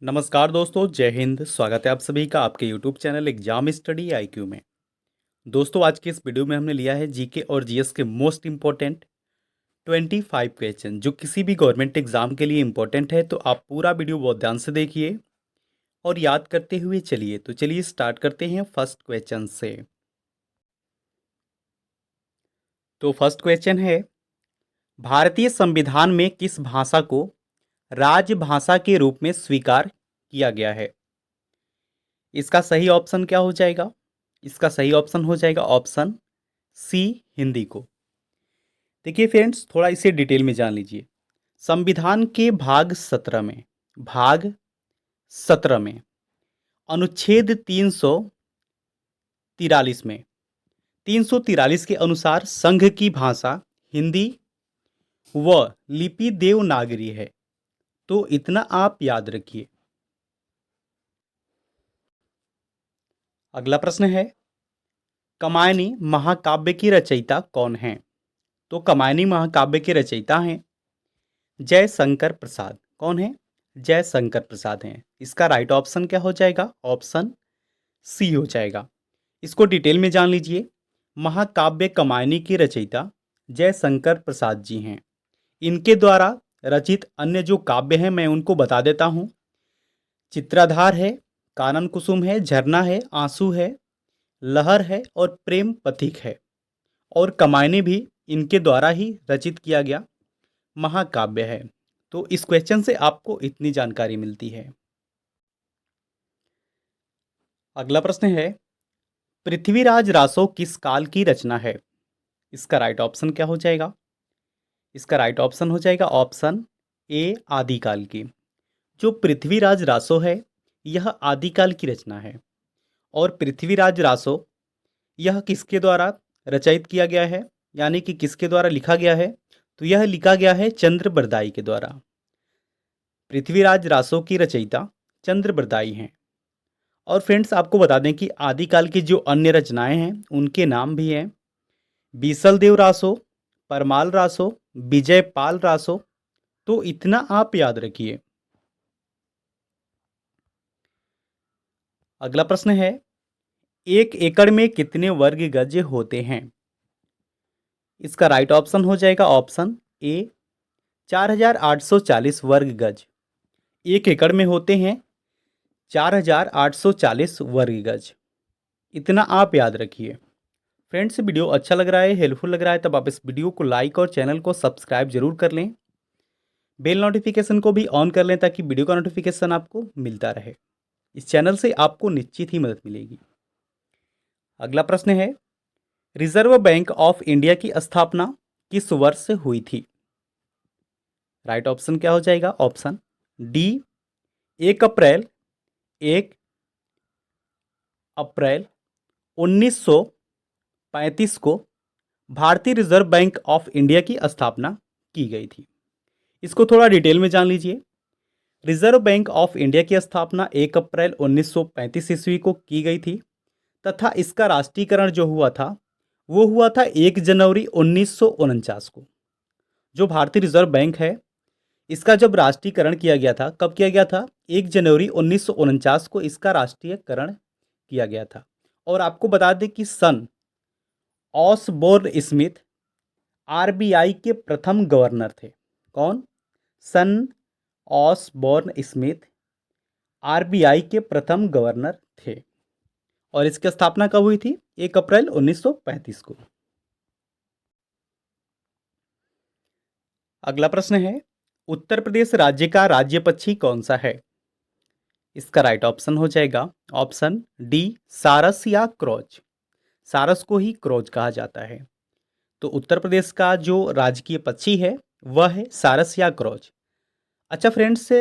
नमस्कार दोस्तों, जय हिंद। स्वागत है आप सभी का आपके YouTube channel exam study IQ में। दोस्तों, आज के इस वीडियो में हमने लिया है जीके और जीएस के मोस्ट इंपॉर्टेंट 25 क्वेश्चन जो किसी भी गवर्नमेंट एग्जाम के लिए इंपॉर्टेंट है। तो आप पूरा वीडियो बहुत ध्यान से देखिए और याद करते हुए चलिए। तो चलिए स्टार्ट करते हैं फर्स्ट क्वेश्चन से। तो फर्स्ट क्वेश्चन है, भारतीय संविधान में किस भाषा को राजभाषा के रूप में स्वीकार किया गया है? इसका सही ऑप्शन क्या हो जाएगा? इसका सही ऑप्शन हो जाएगा ऑप्शन सी, हिंदी को। देखिए फ्रेंड्स, थोड़ा इसे डिटेल में जान लीजिए। संविधान के भाग 17 में अनुच्छेद 343 में 343 के अनुसार संघ की भाषा हिंदी व लिपि देवनागरी है। तो इतना आप याद रखिए। अगला प्रश्न है, कमायनी महाकाव्य की रचयिता कौन है? तो कमायनी महाकाव्य के रचयिता हैं जयशंकर प्रसाद। कौन है? जयशंकर प्रसाद हैं। इसका राइट ऑप्शन क्या हो जाएगा? ऑप्शन सी हो जाएगा। इसको डिटेल में जान लीजिए। महाकाव्य कमायनी की रचयिता जयशंकर प्रसाद जी हैं। इनके द्वारा रचित अन्य जो काव्य हैं मैं उनको बता देता हूँ। चित्राधार है, कानन कुसुम है, झरना है, आंसू है, लहर है और प्रेम पथिक है। और कमायनी भी इनके द्वारा ही रचित किया गया महाकाव्य है। तो इस क्वेश्चन से आपको इतनी जानकारी मिलती है। अगला प्रश्न है, पृथ्वीराज रासो किस काल की रचना है? इसका राइट ऑप्शन क्या हो जाएगा? इसका राइट ऑप्शन हो जाएगा ऑप्शन ए, आदिकाल की। जो पृथ्वीराज रासो है यह आदिकाल की रचना है। और पृथ्वीराज रासो यह किसके द्वारा रचित किया गया है, यानी कि किसके द्वारा लिखा गया है? तो यह लिखा गया है चंद्रबरदाई के द्वारा। पृथ्वीराज रासो की रचयिता चंद्रबरदाई हैं। और फ्रेंड्स, आपको बता दें कि आदिकाल की जो अन्य रचनाएं हैं उनके नाम भी हैं बीसलदेव रासो, परमाल रासो, विजयपाल रासो। तो इतना आप याद रखिए। अगला प्रश्न है, 1 एकड़ में कितने वर्ग गज होते हैं? इसका राइट ऑप्शन हो जाएगा ऑप्शन ए, 4840 वर्ग गज। 1 एकड़ में होते हैं 4840 वर्ग गज। इतना आप याद रखिए। फ्रेंड्स, वीडियो अच्छा लग रहा है, हेल्पफुल लग रहा है, तब आप इस वीडियो को लाइक और चैनल को सब्सक्राइब जरूर कर लें। बेल नोटिफिकेशन को भी ऑन कर लें ताकि वीडियो का नोटिफिकेशन आपको मिलता रहे। इस चैनल से आपको निश्चित ही मदद मिलेगी। अगला प्रश्न है, रिजर्व बैंक ऑफ इंडिया की स्थापना किस वर्ष से हुई थी? राइट ऑप्शन क्या हो जाएगा? ऑप्शन डी, 1 अप्रैल 1935 को भारतीय रिजर्व बैंक ऑफ इंडिया की स्थापना की गई थी। इसको थोड़ा डिटेल में जान लीजिए। रिजर्व बैंक ऑफ इंडिया की स्थापना 1 अप्रैल 1935 ईस्वी को की गई थी तथा इसका राष्ट्रीयकरण जो हुआ था वो हुआ था 1 जनवरी 1949 को। जो भारतीय रिजर्व बैंक है इसका जब राष्ट्रीयकरण किया गया था, कब किया गया था? 1 जनवरी 1949 को इसका राष्ट्रीयकरण किया गया था। और आपको बता दें कि सन ऑसबोर्न स्मिथ आरबीआई के प्रथम गवर्नर थे। कौन? सन ऑसबोर्न स्मिथ आरबीआई के प्रथम गवर्नर थे। और इसकी स्थापना कब हुई थी? 1 अप्रैल 1935 को। अगला प्रश्न है, उत्तर प्रदेश राज्य का राज्य पक्षी कौन सा है? इसका राइट ऑप्शन हो जाएगा ऑप्शन डी, सारस या क्रोच। सारस को ही क्रोच कहा जाता है। तो उत्तर प्रदेश का जो राजकीय पक्षी है वह है सारस या क्रोच। अच्छा फ्रेंड्स,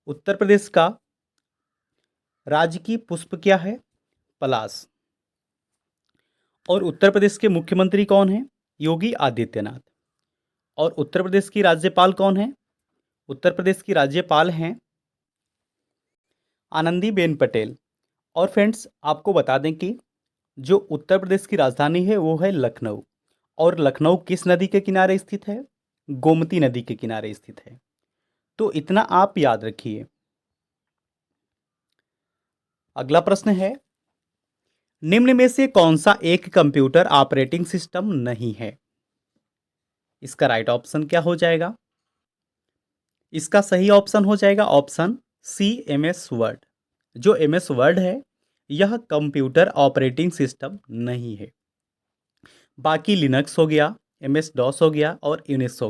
उत्तर प्रदेश का राजकीय पुष्प क्या है? पलाश। और उत्तर प्रदेश के मुख्यमंत्री कौन है? योगी आदित्यनाथ। और उत्तर प्रदेश की राज्यपाल कौन है? उत्तर प्रदेश की राज्यपाल हैं आनंदीबेन पटेल। और फ्रेंड्स, आपको बता दें कि जो उत्तर प्रदेश की राजधानी है वो है लखनऊ। और लखनऊ किस नदी के किनारे स्थित है? गोमती नदी के किनारे स्थित है। तो इतना आप याद रखिए। अगला प्रश्न है, निम्न में से कौन सा एक कंप्यूटर ऑपरेटिंग सिस्टम नहीं है? इसका राइट ऑप्शन क्या हो जाएगा? इसका सही ऑप्शन हो जाएगा option C, M S word. जो एम एस वर्ड है यह कंप्यूटर ऑपरेटिंग सिस्टम नहीं है। बाकी लिनक्स हो गया, एम एस डॉस हो गया और यूनिक्स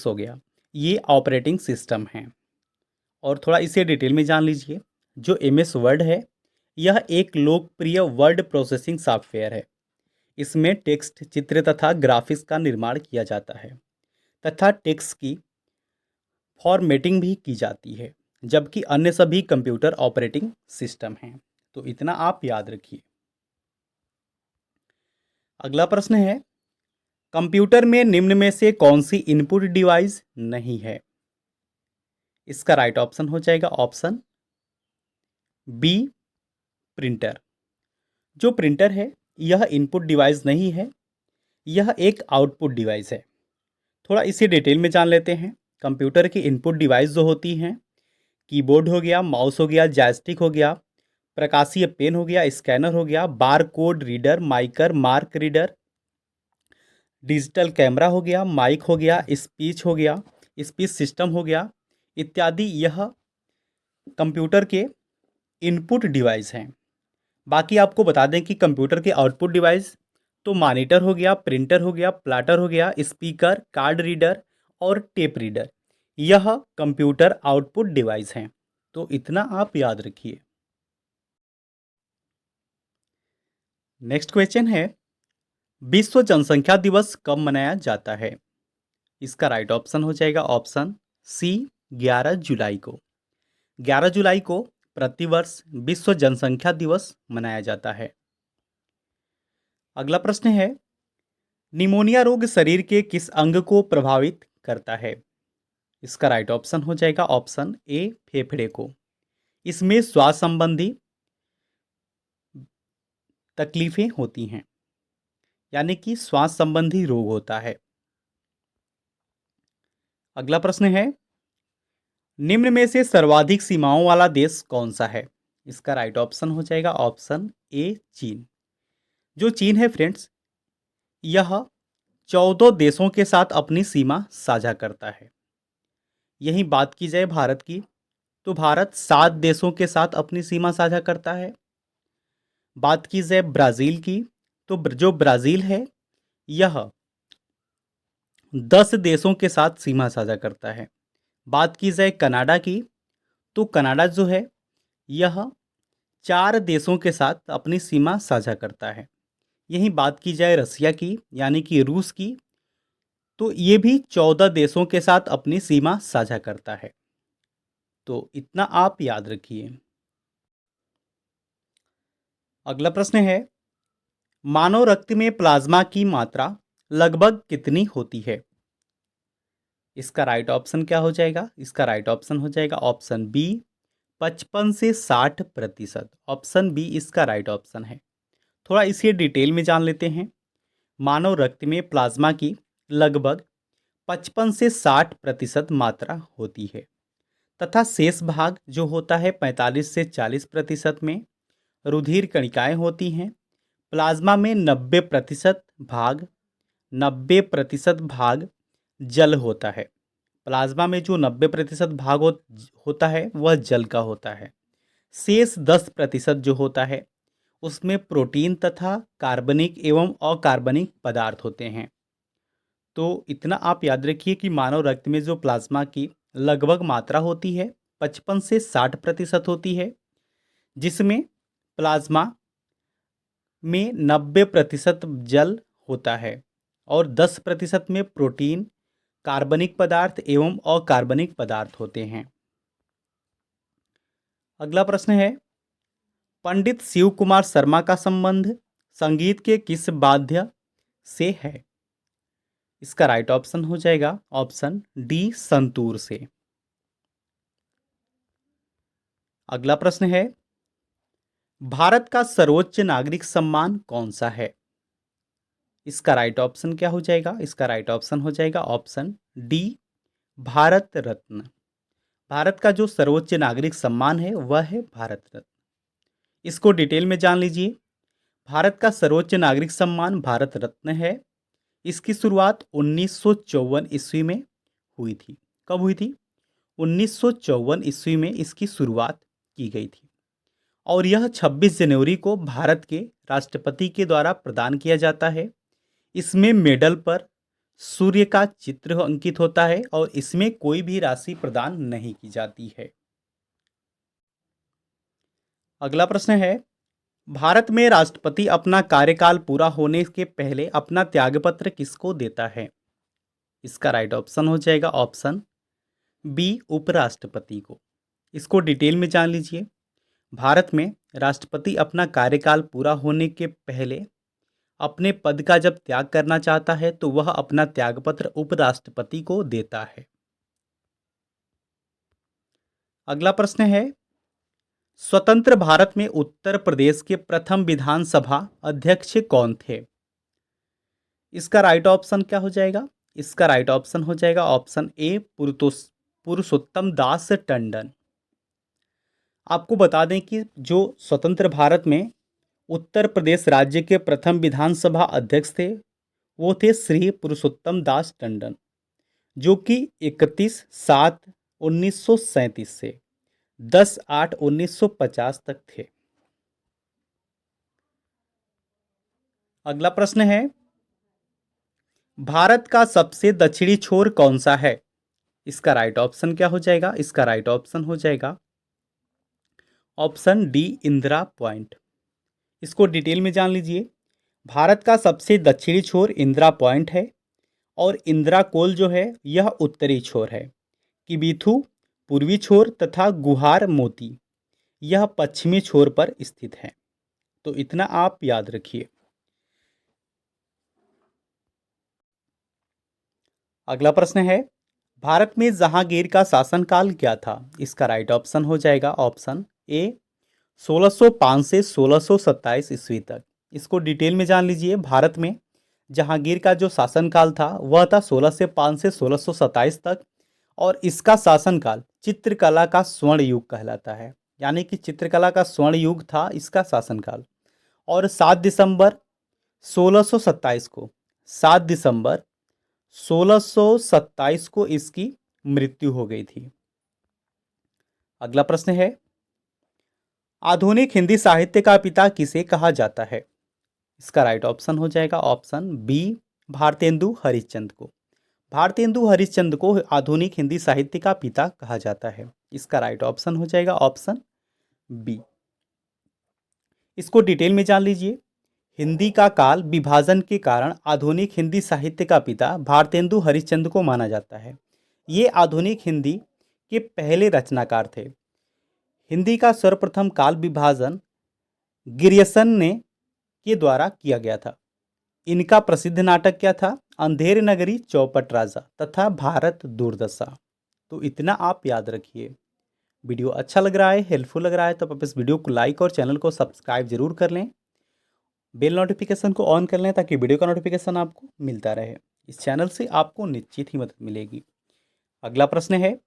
हो गया, ये ऑपरेटिंग सिस्टम हैं। और थोड़ा इसे डिटेल में जान लीजिए। जो एम एस वर्ड है यह एक लोकप्रिय वर्ड प्रोसेसिंग सॉफ्टवेयर है। इसमें टेक्स्ट, चित्र तथा ग्राफिक्स का निर्माण किया जाता है तथा टेक्स्ट की फॉर्मेटिंग भी की जाती है, जबकि अन्य सभी कंप्यूटर ऑपरेटिंग सिस्टम हैं। तो इतना आप याद रखिए। अगला प्रश्न है, कंप्यूटर में निम्न में से कौन सी इनपुट डिवाइस नहीं है? इसका राइट ऑप्शन हो जाएगा ऑप्शन बी, प्रिंटर। जो प्रिंटर है यह इनपुट डिवाइस नहीं है, यह एक आउटपुट डिवाइस है। थोड़ा इसे डिटेल में जान लेते हैं। कंप्यूटर की इनपुट डिवाइस जो होती हैं, कीबोर्ड हो गया, माउस हो गया, जॉयस्टिक हो गया, प्रकाशीय पेन हो गया, स्कैनर हो गया, bar code reader, MICR, mark reader, digital camera हो गया, माइक हो गया, स्पीच हो गया, स्पीच सिस्टम हो गया इत्यादि, यह कंप्यूटर के इनपुट डिवाइस हैं। बाकी आपको बता दें कि कंप्यूटर के आउटपुट डिवाइस तो मॉनिटर हो गया, प्रिंटर हो गया, प्लाटर हो गया, स्पीकर, कार्ड रीडर और टेप रीडर, यह कंप्यूटर आउटपुट डिवाइस हैं। तो इतना आप याद रखिए। नेक्स्ट क्वेश्चन है, विश्व जनसंख्या दिवस कब मनाया जाता है? इसका राइट ऑप्शन हो जाएगा ऑप्शन सी, 11 जुलाई को। 11 जुलाई को प्रतिवर्ष विश्व जनसंख्या दिवस मनाया जाता है। अगला प्रश्न है, निमोनिया रोग शरीर के किस अंग को प्रभावित करता है? इसका राइट ऑप्शन हो जाएगा ऑप्शन ए, फेफड़े को। इसमें श्वास संबंधी तकलीफें होती हैं, यानी कि श्वास संबंधी रोग होता है। अगला प्रश्न है, निम्न में से सर्वाधिक सीमाओं वाला देश कौन सा है? इसका राइट ऑप्शन हो जाएगा ऑप्शन ए, चीन। जो चीन है फ्रेंड्स, यह 14 देशों के साथ अपनी सीमा साझा करता है। यहीं बात की जाए भारत की, तो भारत 7 देशों के साथ अपनी सीमा साझा करता है। बात की जाए ब्राज़ील की, तो जो ब्राज़ील है यह 10 देशों के साथ सीमा साझा करता है। बात की जाए कनाडा की, तो कनाडा जो है यह 4 देशों के साथ अपनी सीमा साझा करता है। यहीं बात की जाए रसिया की, यानी कि रूस की, तो ये भी 14 देशों के साथ अपनी सीमा साझा करता है। तो इतना आप याद रखिए। अगला प्रश्न है, मानव रक्त में प्लाज्मा की मात्रा लगभग कितनी होती है? इसका राइट ऑप्शन क्या हो जाएगा? इसका राइट ऑप्शन हो जाएगा ऑप्शन बी, 55 से 60%। ऑप्शन बी इसका राइट ऑप्शन है। थोड़ा इसे डिटेल में जान लेते हैं। मानव रक्त में प्लाज्मा की लगभग 55 से 60% मात्रा होती है तथा शेष भाग जो होता है 45 से 40% में रुधिर कणिकाएं होती हैं। प्लाज्मा में 90% भाग जल होता है। प्लाज्मा में जो 90% भाग होता है वह जल का होता है। शेष 10% जो होता है उसमें प्रोटीन तथा कार्बनिक एवं अकार्बनिक पदार्थ होते हैं। तो इतना आप याद रखिए कि मानव रक्त में जो प्लाज्मा की लगभग मात्रा होती है 55 से 60% होती है, जिसमें प्लाज्मा में 90% जल होता है और 10% में प्रोटीन, कार्बनिक पदार्थ एवं अकार्बनिक पदार्थ होते हैं। अगला प्रश्न है, पंडित शिव कुमार शर्मा का संबंध संगीत के किस वाद्य से है? इसका राइट ऑप्शन हो जाएगा ऑप्शन डी, संतूर से। अगला प्रश्न है, भारत का सर्वोच्च नागरिक सम्मान कौन सा है? इसका राइट ऑप्शन क्या हो जाएगा? इसका राइट ऑप्शन हो जाएगा ऑप्शन डी, भारत रत्न। भारत का जो सर्वोच्च नागरिक सम्मान है वह है भारत रत्न। इसको डिटेल में जान लीजिए। भारत का सर्वोच्च नागरिक सम्मान भारत रत्न है। इसकी शुरुआत 1954 ईस्वी में हुई थी। कब हुई थी? 1954 ईस्वी में इसकी शुरुआत की गई थी और यह 26 जनवरी को भारत के राष्ट्रपति के द्वारा प्रदान किया जाता है। इसमें मेडल पर सूर्य का चित्र अंकित होता है और इसमें कोई भी राशि प्रदान नहीं की जाती है। अगला प्रश्न है, भारत में राष्ट्रपति अपना कार्यकाल पूरा होने के पहले अपना त्यागपत्र किसको देता है? इसका राइट ऑप्शन हो जाएगा ऑप्शन बी, उपराष्ट्रपति को। इसको डिटेल में जान लीजिए। भारत में राष्ट्रपति अपना कार्यकाल पूरा होने के पहले अपने पद का जब त्याग करना चाहता है तो वह अपना त्यागपत्र उपराष्ट्रपति को देता है। अगला प्रश्न है, स्वतंत्र भारत में उत्तर प्रदेश के प्रथम विधानसभा अध्यक्ष कौन थे? इसका राइट ऑप्शन क्या हो जाएगा? इसका राइट ऑप्शन हो जाएगा ऑप्शन ए, पुरुषोत्तम दास टंडन। आपको बता दें कि जो स्वतंत्र भारत में उत्तर प्रदेश राज्य के प्रथम विधानसभा अध्यक्ष थे वो थे श्री पुरुषोत्तम दास टंडन, जो कि 31/7/1937 से 10/8/1950 तक थे। अगला प्रश्न है, भारत का सबसे दक्षिणी छोर कौन सा है? इसका राइट ऑप्शन क्या हो जाएगा? इसका राइट ऑप्शन हो जाएगा ऑप्शन डी, इंदिरा पॉइंट। इसको डिटेल में जान लीजिए। भारत का सबसे दक्षिणी छोर इंदिरा पॉइंट है और इंदिरा कोल जो है यह उत्तरी छोर है। किबीथू पूर्वी छोर तथा गुहार मोती यह पश्चिमी छोर पर स्थित है। तो इतना आप याद रखिए। अगला प्रश्न है, भारत में जहांगीर का शासनकाल क्या था? इसका राइट ऑप्शन हो जाएगा ऑप्शन ए, 1605 से 1627 ईस्वी तक। इसको डिटेल में जान लीजिए। भारत में जहांगीर का जो शासनकाल था वह था 1605 से 1627 तक और इसका शासनकाल चित्रकला का स्वर्ण युग कहलाता है। यानी कि चित्रकला का स्वर्ण युग था इसका शासनकाल। और 7 दिसंबर 1627 को इसकी मृत्यु हो गई थी। अगला प्रश्न है, आधुनिक हिंदी साहित्य का पिता किसे कहा जाता है? इसका राइट ऑप्शन हो जाएगा ऑप्शन बी, भारतेंदु हरिश्चंद्र को। भारतेंदु हरिश्चंद्र को आधुनिक हिंदी साहित्य का पिता कहा जाता है। इसका राइट ऑप्शन हो जाएगा ऑप्शन बी। इसको डिटेल में जान लीजिए। हिंदी का काल विभाजन के कारण आधुनिक हिंदी साहित्य का पिता भारतेंदु हरिश्चंद्र को माना जाता है। ये आधुनिक हिंदी के पहले रचनाकार थे। हिंदी का सर्वप्रथम काल विभाजन गिरियसन ने के द्वारा किया गया था। इनका प्रसिद्ध नाटक क्या था? अंधेर नगरी, चौपट राजा तथा भारत दुर्दशा। तो इतना आप याद रखिए। वीडियो अच्छा लग रहा है, हेल्पफुल लग रहा है तो आप इस वीडियो को लाइक और चैनल को सब्सक्राइब जरूर कर लें। बेल नोटिफिकेशन को ऑन कर लें ताकि वीडियो का नोटिफिकेशन आपको मिलता रहे। इस चैनल से आपको निश्चित ही मदद मिलेगी। अगला प्रश्न है,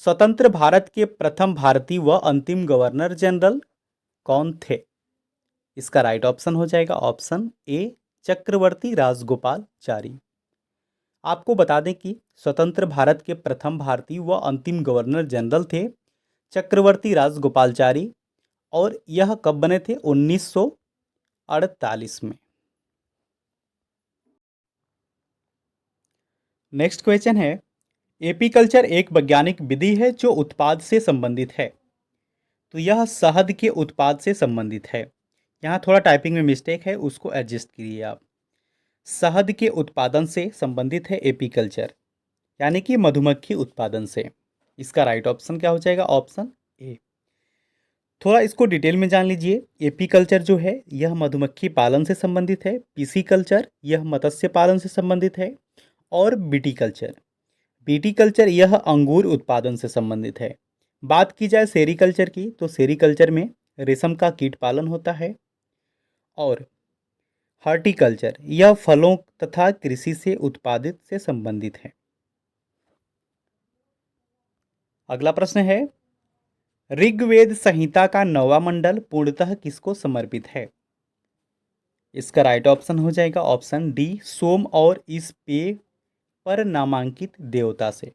स्वतंत्र भारत के प्रथम भारतीय व अंतिम गवर्नर जनरल कौन थे? इसका राइट ऑप्शन हो जाएगा ऑप्शन ए, चक्रवर्ती राजगोपालचारी। आपको बता दें कि स्वतंत्र भारत के प्रथम भारतीय व अंतिम गवर्नर जनरल थे चक्रवर्ती राजगोपालचारी और यह कब बने थे? 1948 में। नेक्स्ट क्वेश्चन है, एपीकल्चर एक वैज्ञानिक विधि है जो उत्पाद से संबंधित है। तो यह शहद के उत्पाद से संबंधित है। यहाँ थोड़ा टाइपिंग में मिस्टेक है, उसको एडजस्ट कीजिए आप। शहद के उत्पादन से संबंधित है एपीकल्चर, यानी कि मधुमक्खी उत्पादन से। इसका राइट ऑप्शन क्या हो जाएगा? ऑप्शन ए। थोड़ा इसको डिटेल में जान लीजिए। एपीकल्चर जो है यह मधुमक्खी पालन से संबंधित है। पीसीकल्चर यह मत्स्य पालन से संबंधित है और बीटीकल्चर यह अंगूर उत्पादन से संबंधित है। बात की जाए सेरीकल्चर की तो सेरीकल्चर में रेशम का कीट पालन होता है और हॉर्टिकल्चर यह फलों तथा कृषि से उत्पादित से संबंधित है। अगला प्रश्न है, ऋग्वेद संहिता का 9वां मंडल पूर्णतः किसको समर्पित है? इसका राइट ऑप्शन हो जाएगा ऑप्शन डी, सोम और इस पेय पर नामांकित देवता से।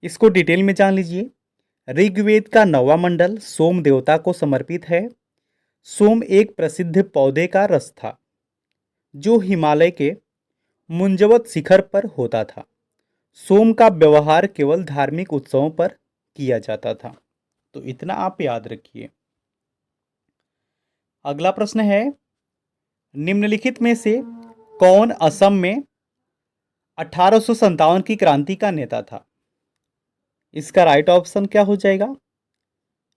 इसको डिटेल में जान लीजिए। ऋग्वेद का 9वां मंडल सोम देवता को समर्पित है। सोम एक प्रसिद्ध पौधे का रस था जो हिमालय के मुंजवत शिखर पर होता था। सोम का व्यवहार केवल धार्मिक उत्सवों पर किया जाता था। तो इतना आप याद रखिए। अगला प्रश्न है, निम्नलिखित में से कौन असम में 1857 की क्रांति का नेता था? इसका राइट ऑप्शन क्या हो जाएगा?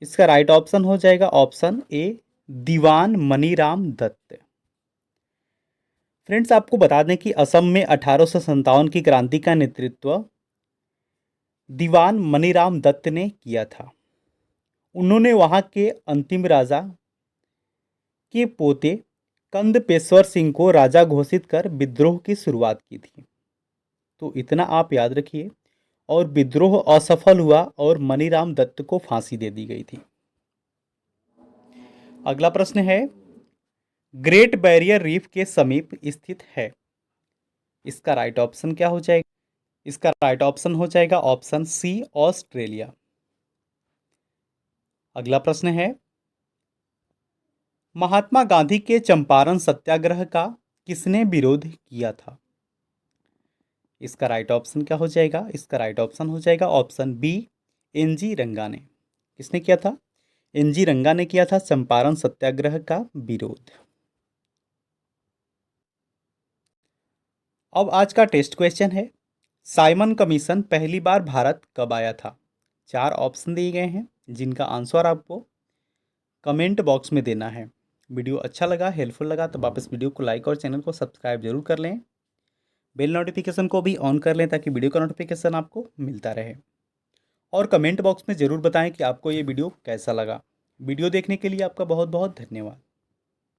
इसका राइट ऑप्शन हो जाएगा option A, Diwan Maniram Dutt. Friends, आपको बता दें कि असम में 1857 की क्रांति का नेतृत्व दीवान मनीराम दत्त ने किया था। उन्होंने वहां के अंतिम राजा के पोते कंदपेश्वर सिंह को राजा घोषित कर विद्रोह की शुरुआत की थी। तो इतना आप याद रखिए। और विद्रोह असफल हुआ और मनीराम दत्त को फांसी दे दी गई थी। अगला प्रश्न है, ग्रेट बैरियर रीफ के समीप स्थित है। इसका राइट ऑप्शन क्या हो जाएगा? इसका राइट ऑप्शन हो जाएगा ऑप्शन सी, ऑस्ट्रेलिया। अगला प्रश्न है, महात्मा गांधी के चंपारण सत्याग्रह का किसने विरोध किया था? इसका राइट ऑप्शन क्या हो जाएगा? इसका राइट ऑप्शन हो जाएगा ऑप्शन बी, एनजी रंगा ने। किसने किया था? एनजी रंगा ने किया था चंपारण सत्याग्रह का विरोध। अब आज का टेस्ट क्वेश्चन है, साइमन कमीशन पहली बार भारत कब आया था? 4 ऑप्शन दिए गए हैं जिनका आंसर आपको कमेंट बॉक्स में देना है। वीडियो अच्छा लगा, हेल्पफुल लगा तो वापस वीडियो को लाइक और चैनल को सब्सक्राइब जरूर कर लें। बेल नोटिफिकेशन को भी ऑन कर लें ताकि वीडियो का नोटिफिकेशन आपको मिलता रहे। और कमेंट बॉक्स में ज़रूर बताएं कि आपको ये वीडियो कैसा लगा। वीडियो देखने के लिए आपका बहुत बहुत धन्यवाद।